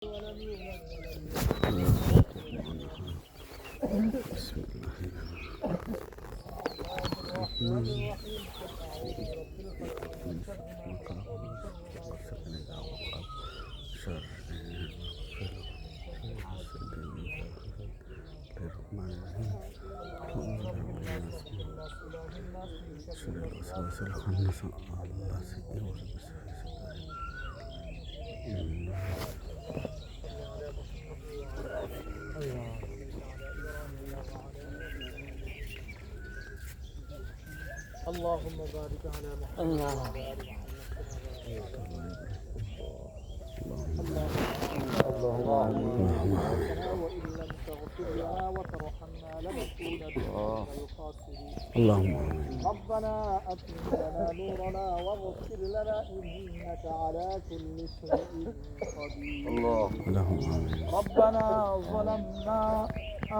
بسم الله الرحمن الرحيم شر الوسواس الخناس الله سيدنا اللهم بارك على محمد اللهم وإن لم تغفر لنا وترحمنا لنكونن من الخاسرين. اللهم آمين. ربنا أتم لنا نورنا واغفر لنا إنك على كل شيء قدير. اللهم آمين. ربنا ظلمنا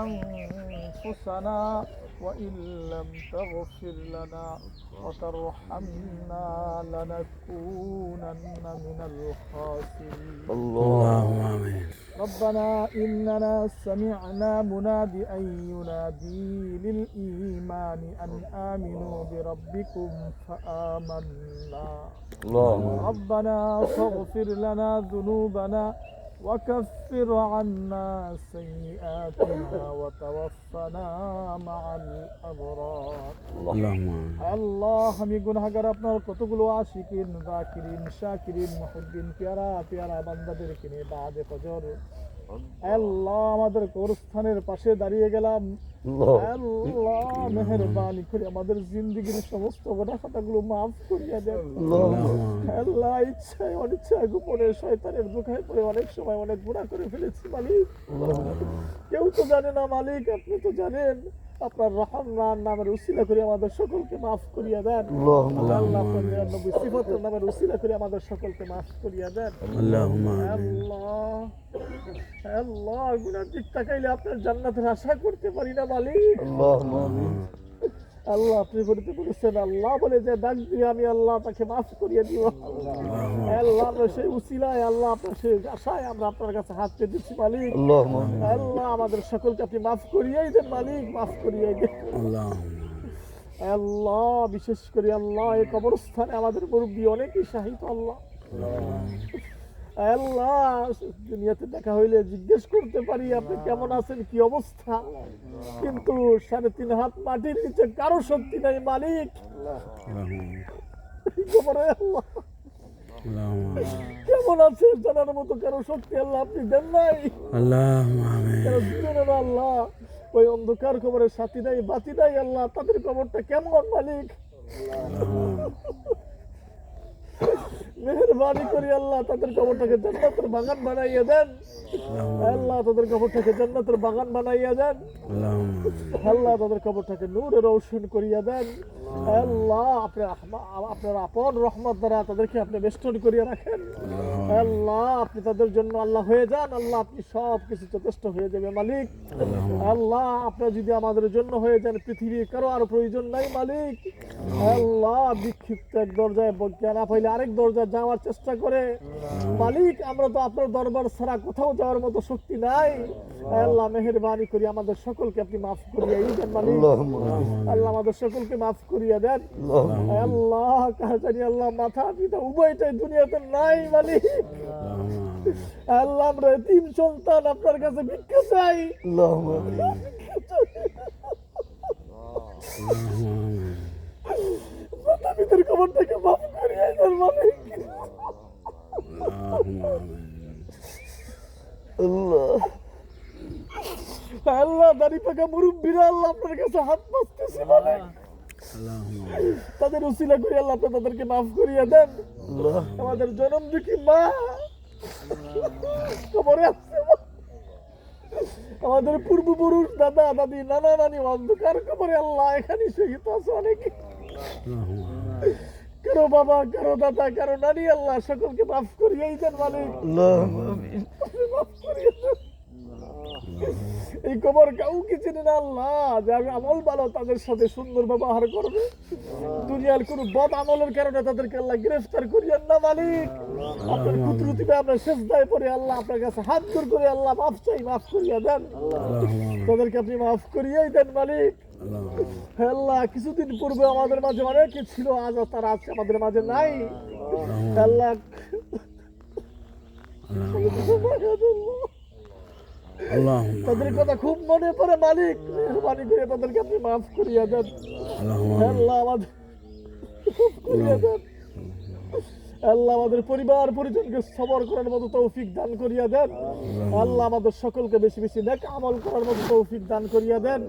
أنفسنا وإن لم تغفر لنا وترحمنا لنكونن من الخاسرين. اللهم آمين. ربنا إننا سمعنا منادئا ينادي للإيمان أن آمنوا بربكم فآمنا. ربنا فاغفر لنا ذنوبنا وكفر عنا سيئاتنا وتوفنا مع الأبرار. اللهم آمين. আল্লাহ আমি গুনাহগার আপনার কতগুলো আশিকিন যাকিরিন শাকিরিন মুহিব্বিন পেয়ারা পেয়ারা বান্দাদেরকে নিয়ে বাদে ফজর আল্লাহ আমাদের কবরস্থানের পাশে দাঁড়িয়ে গেলাম। আল্লাহ মেহেরবানি করে আমাদের জিন্দেগীর সমস্ত গুনাহগুলো মাফ করিয়া দেন। আল্লাহ ইচ্ছায় অনিচ্ছায় গোপনে শয়তানের ধোঁকায় পড়ে অনেক সময় অনেক গুনাহ করে ফেলেছি মালিক। কেউ তো জানে না মালিক, আপনি তো জানেন। আপনার রহমান নামের উসিলা করে আমাদের সকলকে মাফ করিয়া দেন। আল্লাহ আপনার ৯৯ সিফাতের নামের উসিলা করে আমাদের সকলকে মাফ করিয়া দেন। আল্লাহ আল্লাহ গুনার দিক তাকাইলে আপনার জান্নাতের আশা করতে পারি না মালিক। আল্লাহ আপনি বলতে বলেছেন আল্লাহ বলে যে ডাক দিয়ে আমি আল্লাহ তাকে মাফ করিয়ে দিব। আল্লাহ আমরা সেই উসিলায় আল্লাহ আপনার সেই আশায় আমরা আপনার কাছে হাত পেতেছি মালিক। আল্লাহ আমাদের সকলকে আপনি মাফ করিয়েই দেন মালিক, মাফ করিয়েই দেন। আল্লাহ বিশেষ করে আল্লাহ এই কবরস্থানে আমাদের মুরব্বী অনেকেই শাহিদ আল্লাহ। আল্লাহ দুনিয়াতে দেখা হইলে জিজ্ঞেস করতে পারি আপনি কেমন আছেন, কি অবস্থা, কিন্তু ৩.৫ হাত মাটির নিচে কারো শক্তি নাই মালিক। কেমন আছে জানার মতো কারো শক্তি আল্লাহ আপনি দেন নাই। আল্লাহ ওই অন্ধকার কবরের সাথী নাই বাতি নাই আল্লাহ, তাদের কবরটা কেমন মালিক মেহেরবানি করি আল্লাহ তাদের কবরটাকে জান্নাতের বাগান বানাইয়া দেন। আল্লাহ তাদের কবরটাকে জান্নাতের বাগান বানাইয়া দেন। আল্লাহ তাদের কবরটাকে নূরে রৌশন করিয়া দেন। আল্লাহ আপনার আপন রহমত দ্বারা তাদেরকে আপনি বেষ্টন করিয়া রাখেন। আল্লাহ আপনি তাদের জন্য আল্লাহ হয়ে যান। আল্লাহ আপনি সব কিছু যথেষ্ট হয়ে যাবে মালিক। আল্লাহ আপনার যদি আমাদের জন্য হয়ে যান পৃথিবীর কারো আর প্রয়োজন নাই মালিক। আল্লাহ বিক্ষিপ্ত এক দরজায় বজ্ঞা না পাইলে আরেক দরজা যাওয়ার চেষ্টা করে মালিক। আমরা তো আপনার দরবার ছাড়া কোথাও যাওয়ার মতো শক্তি নাই। আল্লাহ মেহেরবানি করি আমাদের সকলকে আপনি মাফ করিয়া দেন মালিক। আল্লাহ আমাদের সকলকে মাফ করিয়া দেন। আল্লাহ কার জানি আল্লাহ মাথা পিতা উভয়টাই দুনিয়াতে নাই মালিক। আল্লাহ আমরা তিন সন্তান আপনার কাছে ভিক্ষা চাই। পিতার খবরটাকে মাফ করিয়া দেন মালিক। আল্লাহ দাড়ি পাকা মুরব্বীরা আল্লাহ আপনার কাছে হাত পাততেছে মালিক। তাদের উসিলা করে আল্লাহ আপনি তাদেরকে মাফ করিয়া দেন। আমাদের জনম দুঃখী মা কবরে আছে, আমাদের পূর্বপুরুষ দাদা দাদি নানা নানি অন্ধকার কবরে আল্লাহ এখানে শহীদ আছে অনেকে, কারো বাবা কারো দাদা কারো নানি আল্লাহ সকলকে মাফ করিয়াই দেন মালিক। মাফ করিয়া দেন। এই কবর কাউকে চিনি না আল্লাহ, যে আমি আমল ভালো তাদের সাথে সুন্দর ব্যবহার করবে। দুনিয়ার কোনো বদ আমলের কারণে তাদেরকে আল্লাহ গ্রেফতার করিয়েন না মালিক। আপনার কুদরতিতে আমরা সেজদায় পড়ে আল্লাহ আপনার কাছে হাত জোড় করে আল্লাহ মাফ চাই, মাফ করিয়া দেন। তাদেরকে আপনি মাফ করিয়াই দেন মালিক। হে আল্লাহ, কিছুদিন পূর্বে আমাদের মাঝে অনেকে ছিল, আজ আর তারা আজকে আমাদের মাঝে নাই। হে আল্লাহ, তাদের কথা খুব মনে পড়ে মালিক, মেহরবানি করে তাদেরকে আপনি মাফ করিয়া দেন। হে আল্লাহ, আমাদের মাফ করিয়া দেন। আল্লাহ, আমাদের পরিবার পরিজনকে সবর করার মতো তৌফিক দান করিয়া দেন। আল্লাহ, আমাদের সকলকে বেশি বেশি নেক আমল করার মতো তৌফিক দান করিয়া দেন।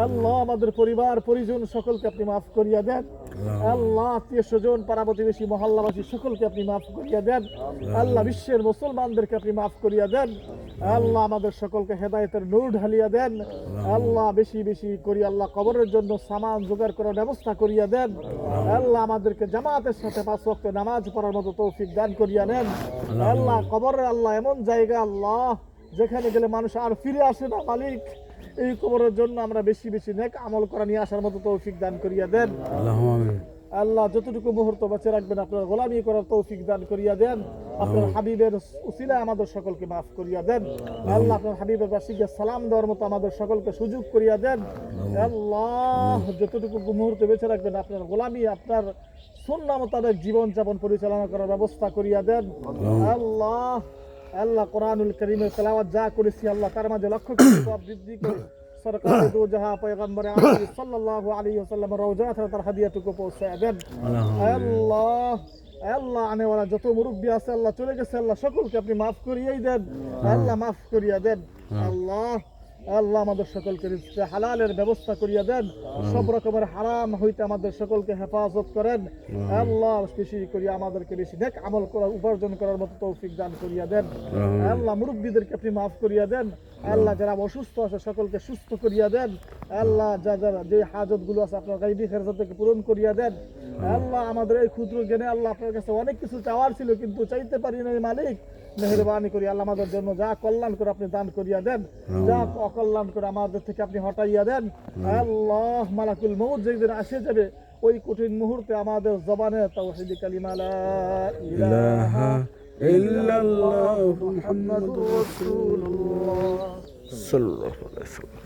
আল্লাহ, আমাদের পরিবার পরিজন সকলকে আপনি মাফ করিয়া দেন। আল্লাহ, আত্মীয় স্বজন পাড়া প্রতিবেশী মহল্লাবাসী সকলকে আপনি মাফ করিয়া দেন। আল্লাহ, বিশ্বের মুসলমানদেরকে আপনি মাফ করিয়া দেন। আল্লাহ, আমাদের সকলকে হেদায়েতের নূর ঢালিয়া দেন। আল্লাহ, বেশি বেশি করি আল্লাহ কবরের জন্য সামান জোগাড় করার ব্যবস্থা করিয়া দেন। আল্লাহ, আমাদেরকে জামাতের সাথে 5 ওয়াক্ত নামাজ পড়ার মতো তৌফিক দান করিয়া নেন। আল্লাহ, কবরের আল্লাহ এমন জায়গা আল্লাহ যেখানে গেলে মানুষ আর ফিরে আসে না মালিক। এই কবরের জন্য আমরা বেশি বেশি নেক আমল করা নিয়ে আসার মতো তৌফিক দান করিয়া দেন। আল্লাহ, যতটুকু মুহূর্ত বেঁচে রাখবেন আপনার গোলামি করার তৌফিক দান করিয়া দেন। আপনার হাবিবের উসিলায় আমাদের সকলকে মাফ করিয়া দেন। আল্লাহ, আপনার হাবিবের বাসীকে সালাম দেওয়ার মতো আমাদের সকলকে সুযোগ করিয়া দেন। আল্লাহ, যতটুকু মুহূর্ত বেঁচে রাখবেন আপনার গোলামি, আপনার সুন্নাহ মোতাবেক জীবন যাপন পরিচালনা করার ব্যবস্থা করিয়া দেন। আল্লাহ, আল্লাহ, কোরআনুল কারীমের তেলাওয়াত যা করেছি আল্লাহ তার মাঝে লক্ষ্য করে সওয়াব বৃদ্ধি করে সরকারে দু জাহাঁ পয়গম্বর আলী সাল্লাল্লাহু আলাইহি ওয়াসাল্লাম রওজাত তার হাদিয়াটুকু পৌঁছায় দেন। আল্লাহ, আল্লাহ, আনেওয়ালা যত মুরব্বী আছে আল্লাহ চলে গেছে আল্লাহ সকলকে আপনি মাফ করিয়াই দেন। আল্লাহ, মাফ করিয়া দেন। আল্লাহ, আল্লাহ, আমাদের সকলকে রিজকে হালালের ব্যবস্থা করিয়া দেন। সব রকমের হারাম হইতে আমাদের সকলকে হেফাজত করেন। আল্লাহ, বেশি করিয়া আমাদেরকে বেশি নেক আমল করার উপার্জন করার মতো তৌফিক দান করিয়া দেন। আল্লাহ, মুরব্বীদেরকে আপনি মাফ করিয়া দেন। আল্লাহ, যারা অসুস্থ আছে সকলকে সুস্থ করিয়া দেন। আল্লাহ, যারা যে হাজত গুলো আছে আপনার গাইবী খেরজতকে পূরণ করিয়া দেন। আল্লাহ, আমাদের এই ক্ষুদ্র জ্ঞানে আল্লাহ আপনার কাছে অনেক কিছু চাওয়ার ছিল কিন্তু চাইতে পারি না মালিক। মেহেরবানি করি আল্লাহ আমাদের জন্য যা কল্যাণ করে আপনি দান করিয়া দেন, যা অকল্যাণ করে আমাদের থেকে আপনি হটাইয়া দেন। আল্লাহ, মালাকুল মউত যেদিন আসে যাবে ওই কঠিন মুহূর্তে আমাদের জবানে তাওহীদ কালিমা লা ইলাহা ইল্লাল্লাহ মুহাম্মাদুর রাসূলুল্লাহ সাল্লাল্লাহু আলাইহি ওয়াসাল্লাম।